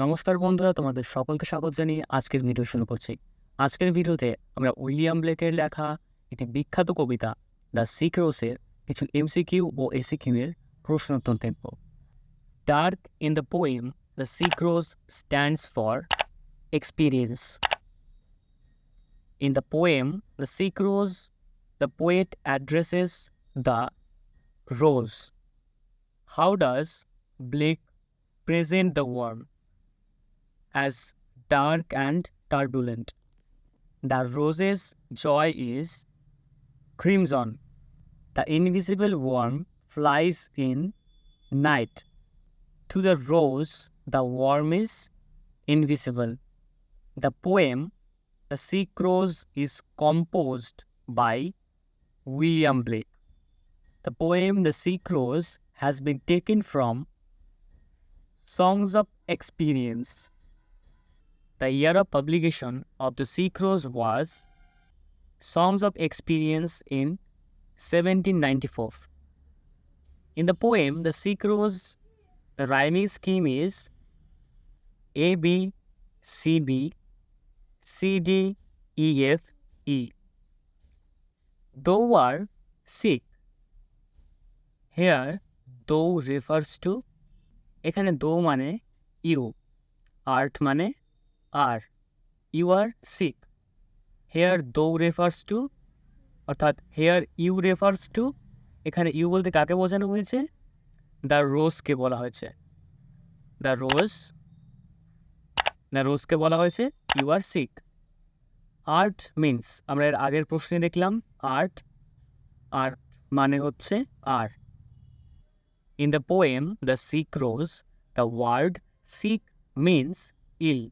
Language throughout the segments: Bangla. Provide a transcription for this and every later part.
নমস্কার বন্ধুরা, তোমাদের সকলকে স্বাগত জানিয়ে আজকের ভিডিও শুরু করছি। আজকের ভিডিওতে আমরা উইলিয়াম ব্লেকের লেখা একটি বিখ্যাত কবিতা দ্য সিক্রোসের কিছু এমসিকিউ ও এসিকিউ এর প্রশ্নোত্তর দেখব। Dark in the poem the sick rose stands for experience. In the poem The Sucrose, the poet addresses the rose. How does Blake present the worm? As dark and turbulent. The rose's joy is crimson. The invisible worm flies in night. To the rose, the worm is invisible. The poem, The Sucrose, is composed by William Blake. The poem, The Sucrose, has been taken from Songs of Experience. The year of publication of The Sucrose was Songs of Experience in 1794. In the poem, The Sucrose, the rhyming scheme is A, B, C, B, C, D, E, F, E. Thou are sick. Here, thou refers to, এখানে thou মানে you, art মানে are. You are sick. Here thou refers to, অর্থাৎ here you refers to, এখানে you বলতে কাকে বোঝানো হয়েছে? দ্য রোজকে বলা হয়েছে। দ্য রোজকে বলা হয়েছে you are sick. Art means, আমরা এর আগের প্রশ্নে দেখলাম art মানে হচ্ছে are. In the poem The Sucrose, the word sick means ill.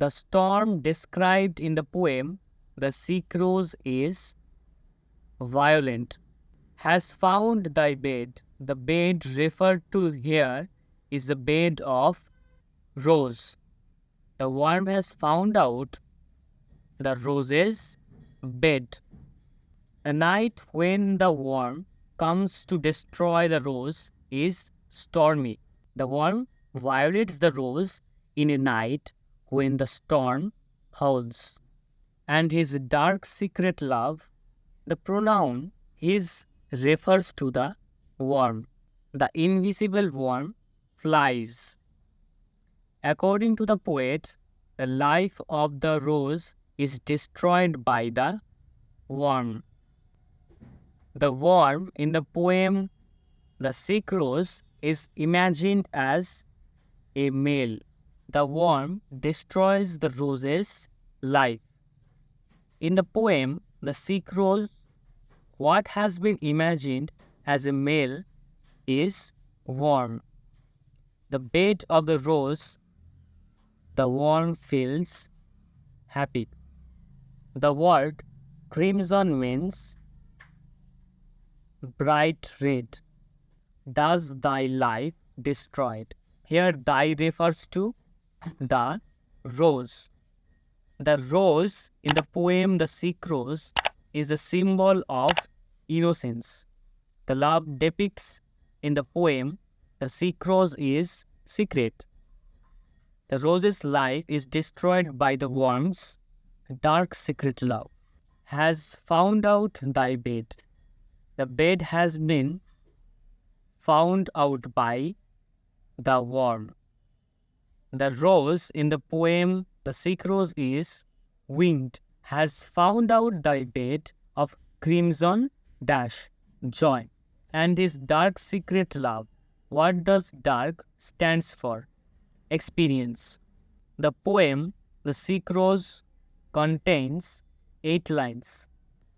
The storm described in the poem The Sucrose is violent. Has found thy bed. The bed referred to here is the bed of rose. The worm has found out the rose's bed. A night when the worm comes to destroy the rose is stormy. The worm violates the rose in a night when the storm howls. And his dark secret love, the pronoun his refers to the worm. The invisible worm flies. According to the poet, the life of the rose is destroyed by the worm. The worm in the poem The Sucrose is imagined as a male. The worm destroys the rose's life. In the poem The Sucrose, what has been imagined as a male is worm. The bed of the rose, the worm feels happy. The word crimson means bright red. Does thy life destroyed? Here thy refers to the rose. The rose in the poem The Sucrose is the symbol of innocence. The love depicts in the poem The Sucrose is secret. The rose's life is destroyed by the worm's dark secret love. Has found out thy bed. The bed has been found out by the worm. The rose in the poem The Sucrose is winged. Has found out thy bed of crimson dash joy and his dark secret love. What does dark stands for? Experience. The poem The Sucrose contains 8 lines.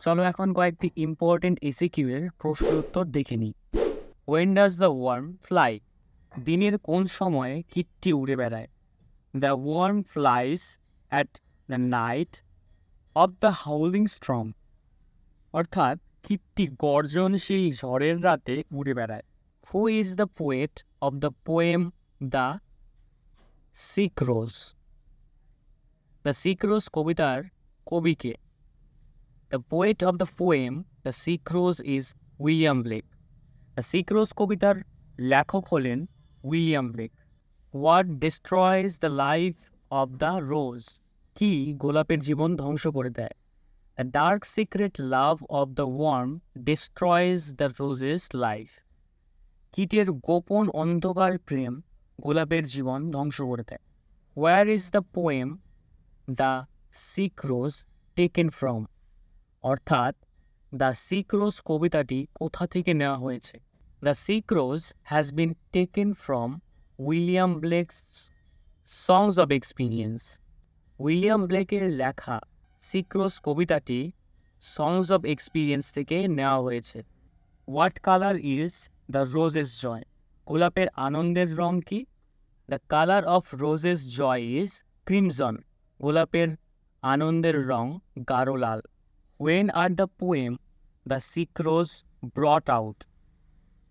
চলো এখন কয়েকটি ইম্পর্টেন্ট এসিকিউ এর প্রশ্ন উত্তর দেখে নিই। When does the worm fly? দিনের কোন সময়ে কীটটি উড়ে বেড়ায়? The worm flies at the night of the howling storm. অর্থাৎ কীটটি গর্জনশীল ঝড়ের রাতে উড়ে বেড়ায়। Who is the poet of the poem The Sucrose? The Sucrose কবিতার কবি কে? The poet of the poem The Sucrose is William Blake. The Sucrose কবিতার লেখক হলেন William Blake. What destroys the life of the rose? কি গোলাপের জীবন ধ্বংস করে দেয়? The dark secret love of the worm destroys the rose's life. কীটের গোপন অন্ধকার প্রেম গোলাপের জীবন ধ্বংস করে দেয়। Where is the poem the sick rose taken from? অর্থাৎ দ্য সিক রোজ কবিতাটি কোথা থেকে নেওয়া হয়েছে? The sick rose has been taken from William Blake's songs of experience. William ব্লেকের লেখা সিক রোজ কবিতাটি সংস অব এক্সপিরিয়েন্স থেকে নেওয়া হয়েছে। What colour is the rose's joy? গোলাপের আনন্দের রং কি? The colour of rose's joy is crimson. গোলাপের আনন্দের রং গাঢ় লাল। When are the poem the sick rose brought out?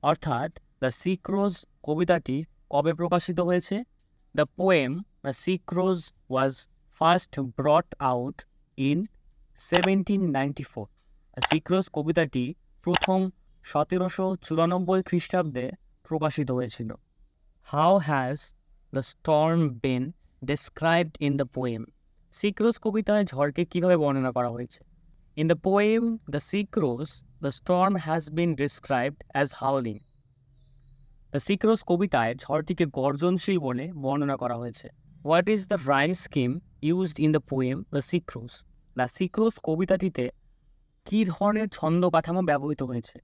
অর্থাৎ দ্য সিক রোজ কবিতাটি কবে প্রকাশিত হয়েছে? The poem the sick rose was first brought out in 1794। Sick rose কবিতাটি প্রথম 1794 খ্রিস্টাব্দে প্রকাশিত হয়েছিল। How has the storm been described in the poem? Sick rose কবিতায় ঝড়কে কীভাবে বর্ণনা করা হয়েছে? In the poem the sick rose the storm has been described as howling. The sick rose কবিতায় ঝড়টিকে গর্জনশীল বলে বর্ণনা করা হয়েছে। What is the rhyme scheme used in the poem the sick rose? The sick rose কবিতাটিতে কী ধরনের ছন্দ কাঠামো ব্যবহৃত হয়েছে?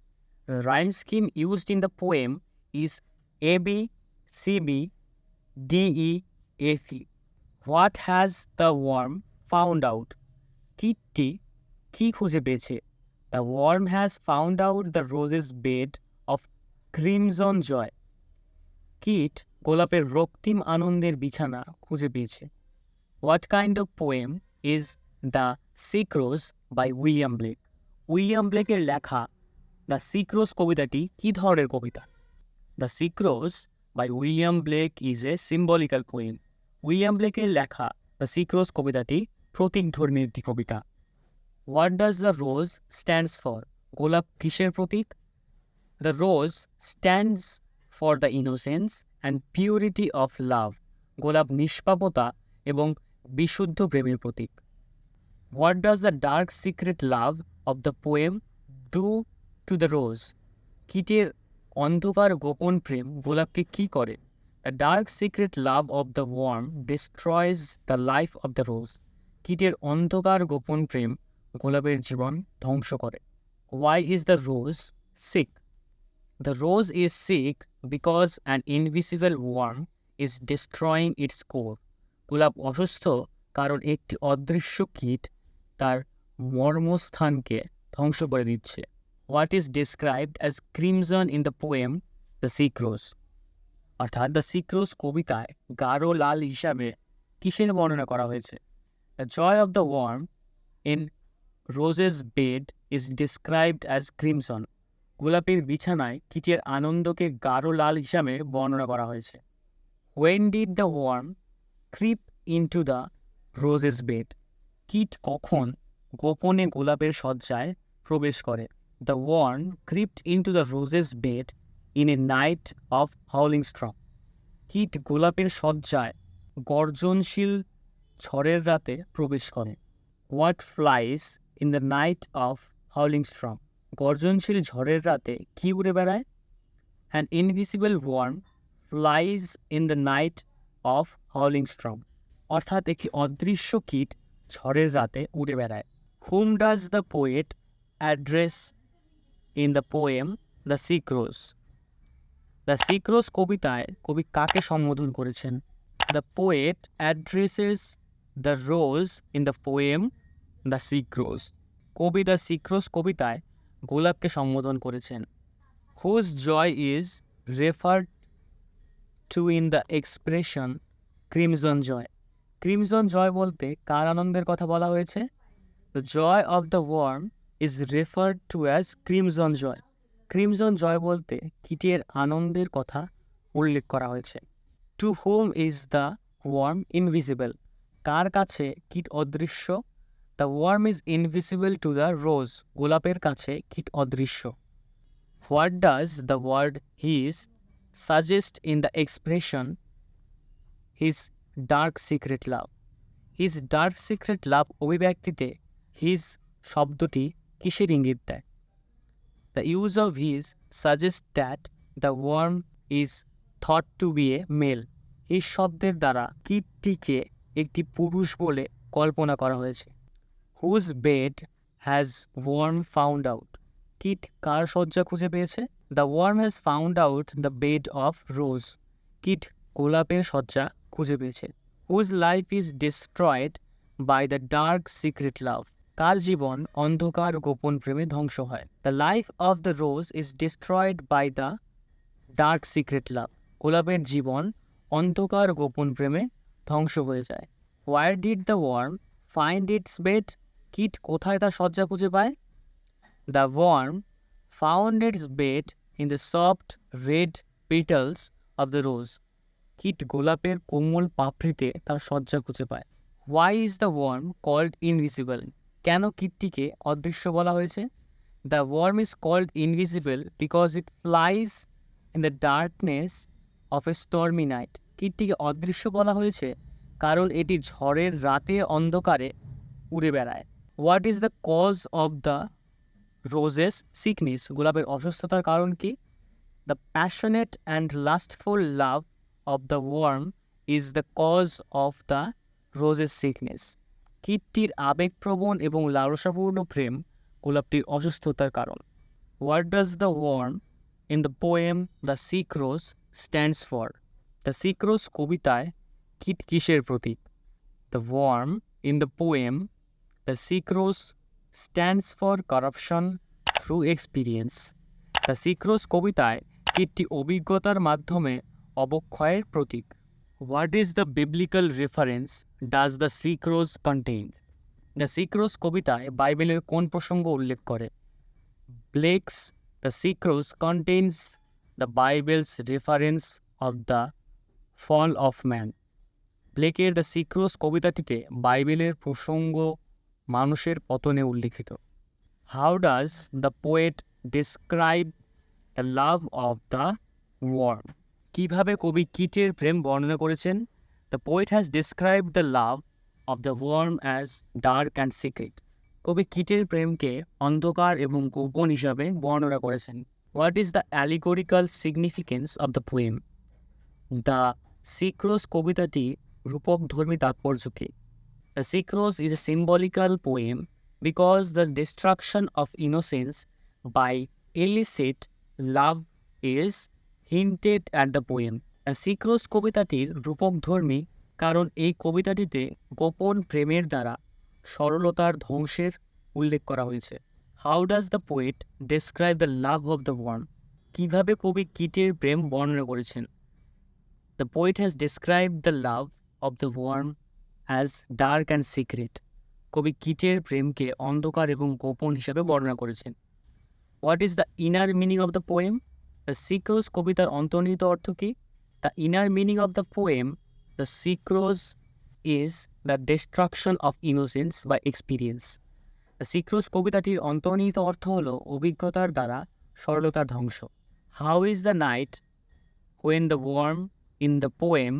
The rhyme scheme used in the poem is AB, CB, DE, AC. What has the worm found out? কীটটি কি খুঁজে পেয়েছে? The worm has found out the rose's bed of crimson joy. কীট গোলাপের রক্তিম আনন্দের বিছানা খুঁজে পেয়েছে। What kind of poem is The Sick Rose by William Blake? William ব্লেকের লেখা দ্য সিক রোজ কবিতাটি কী ধরনের কবিতা? The sick rose by William Blake is a symbolical poem. William ব্লেকের লেখা দ্য সিক রোজ কবিতাটি প্রতীকধর্মী একটি কবিতা। What does the rose stands for? গোলাপ কিসের প্রতীক? The rose stands for the innocence and purity of love. গোলাপ নিষ্পাপতা এবং বিশুদ্ধ প্রেমের প্রতীক। What does the dark secret love of the poem do two the rose? কীটের অন্ধকার গোপন প্রেম গোলাপকে কী করে? The dark secret love of the worm destroys the life of the rose. কীটের অন্ধকার গোপন প্রেম গোলাপের জীবন ধ্বংস করে। Why is the rose sick? The rose is sick because an invisible worm is destroying its core. গোলাপ অসুস্থ কারণ একটি অদৃশ্য কীট তার মর্মস্থানকে ধ্বংস করে দিচ্ছে। What is described as crimson in the poem the sick rose? অর্থাৎ দ্য সিক রোজ কবিতায় গাঢ় লাল হিসাবে কিসের বর্ণনা করা হয়েছে? The joy of the worm in rose's bed is described as crimson. গোলাপের বিছানায় কীটের আনন্দকে গাঢ় লাল হিসাবে বর্ণনা করা হয়েছে। When did the worm creep into the rose's bed? কীট কখন গোপনে গোলাপের শয্যায় প্রবেশ করে? The worm crept into the rose's bed in a night of howling storm. কীট গোলাপের শয্যায় গর্জনশীল ঝড়ের রাতে প্রবেশ করে। What flies in the night of howling storm? গর্জনশীল ঝড়ের রাতে কি উড়ে বেড়ায়? An invisible worm flies in the night of howling storm. অর্থাৎ একটি অদৃশ্য কীট ঝড়ের রাতে উড়ে বেড়ায়। Whom does the poet address in the poem the sick rose? The sick rose কবিতায় কবি কাকে সম্বোধন করেছেন? The poet addresses the rose in the poem the sick rose. কবি দ্য সিক রোজ কবিতায় গোলাপকে সম্বোধন করেছেন। Whose joy is referred to in the expression crimson joy? Crimson joy বলতে কার আনন্দের কথা বলা হয়েছে? The joy of the worm is referred to as crimson joy. Crimson joy বলতে কীটের আনন্দের কথা উল্লেখ করা হয়েছে। To whom is the worm invisible? কার কাছে কীট অদৃশ্য? The worm is invisible to the rose. গোলাপের কাছে কীট অদৃশ্য। What does the word his suggest in the expression his dark secret love. His dark secret love অভিব্যক্তিতে his শব্দটি কিসের ইঙ্গিত দেয়? The use of his suggests that the worm is thought to be a male. his শব্দের দ্বারা কীটটিকে একটি পুরুষ বলে কল্পনা করা হয়েছে। Whose bed has worm found out? কীট কার শয্যা খুঁজে পেয়েছে? The worm has found out the bed of rose. কীট গোলাপের শয্যা খুঁজে পেয়েছে। Whose life is destroyed by the dark secret love? কার জীবন অন্ধকার গোপন প্রেমে ধ্বংস হয়? The life of the rose is destroyed by the dark secret love. গোলাপের জীবন অন্ধকার গোপন প্রেমে ধ্বংস হয়ে যায়। Where did the worm find its bed? কীট কোথায় তার শয্যা খুঁজে পায়? The worm found its bed in the soft red petals of the rose. কীট গোলাপের কোমল পাপড়িতে তার শয্যা খুঁজে পায়। Why is the worm called invisible? কেন কীটটিকে অদৃশ্য বলা হয়েছে? The worm is called invisible because it flies in the darkness of a stormy night. কীটটিকে অদৃশ্য বলা হয়েছে কারণ এটি ঝড়ের রাতে অন্ধকারে উড়ে বেড়ায়। What is the cause of the rose's sickness? গোলাপের অসুস্থতার কারণ কি? The passionate and lustful love of the worm is the cause of the rose's sickness. কীটটির আবেগপ্রবণ এবং লালসাপূর্ণ প্রেম গোলাপটির অসুস্থতার কারণ। What does the worm in the poem The SAQ stands for? The SAQ কবিতায় কীট কিসের প্রতীক? The worm in the poem The SAQ stands for corruption through experience. The SAQ কবিতায় কীটটি অভিজ্ঞতার মাধ্যমে অবক্ষয়ের প্রতীক। What is the biblical reference does the SAQ contain? The SAQ কবিতায় বাইবেলের কোন প্রসঙ্গ উল্লেখ করে? Blake's The SAQ contains the Bible's reference of the fall of man. ব্লেকের দ্য সিক্রোস কবিতাটিতে বাইবেলের প্রসঙ্গ মানুষের পতনে উল্লিখিত। How does the poet describe the love of the worm? কিভাবে কবি কীটের প্রেম বর্ণনা করেছেন? The poet has described the love of the worm as dark and secret. কবি কীটের প্রেমকে অন্ধকার এবং গোপন হিসাবে বর্ণনা করেছেন। What is the allegorical significance of the poem? The SAQ কবিতাটি রূপকধর্মী তাৎপর্য কি? The SAQ is a symbolical poem because the destruction of innocence by illicit love is hinted at the poem. The SAQ কবিতাটির রূপকধর্মী কারণ এই কবিতাটিতে গোপন প্রেমের দ্বারা সরলতার ধ্বংসের উল্লেখ করা হয়েছে। How does the poet describe the love of the worm? কিভাবে কবি কীটের প্রেম বর্ণনা করেছেন? The poet has described the love of the worm as dark and secret. কবি কীটের প্রেমকে অন্ধকার এবং গোপন হিসাবে বর্ণনা করেছেন। What is the inner meaning of the poem? The SAQ কবিতার অন্তর্নিহিত অর্থ কি? The inner meaning of the poem, the SAQ is the destruction of innocence by experience. The SAQ কবিতাটির অন্তর্নিহিত অর্থ হল অভিজ্ঞতার দ্বারা সরলতার ধ্বংস। How is the night when the worm in the poem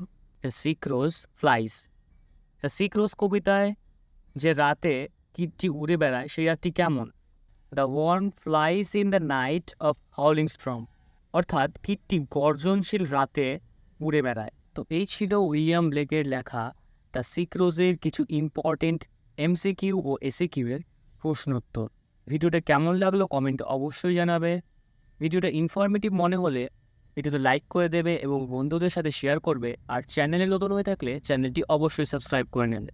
The SAQ flies? The SAQ কবিতায় যে রাতে কীটটি উড়ে বেড়ায় সেই রাতটি কেমন? The worm flies in the night of howling storm. অর্থাৎ কীটটি গর্জনশীল রাতে উড়ে বেড়ায়। তো এই ছিল উইলিয়াম ব্লেকের লেখা দ্য SAQ কিছু ইম্পর্টেন্ট MCQ ও SAQ এর প্রশ্নোত্তর। ভিডিওটা কেমন লাগলো কমেন্টে অবশ্যই জানাবে। ভিডিওটা ইনফরমেটিভ মনে হলে ভিডিওতে লাইক করে দেবে এবং বন্ধুদের সাথে শেয়ার করবে। আর চ্যানেলে নতুন হয়ে থাকলে চ্যানেলটি অবশ্যই সাবস্ক্রাইব করে নেবে।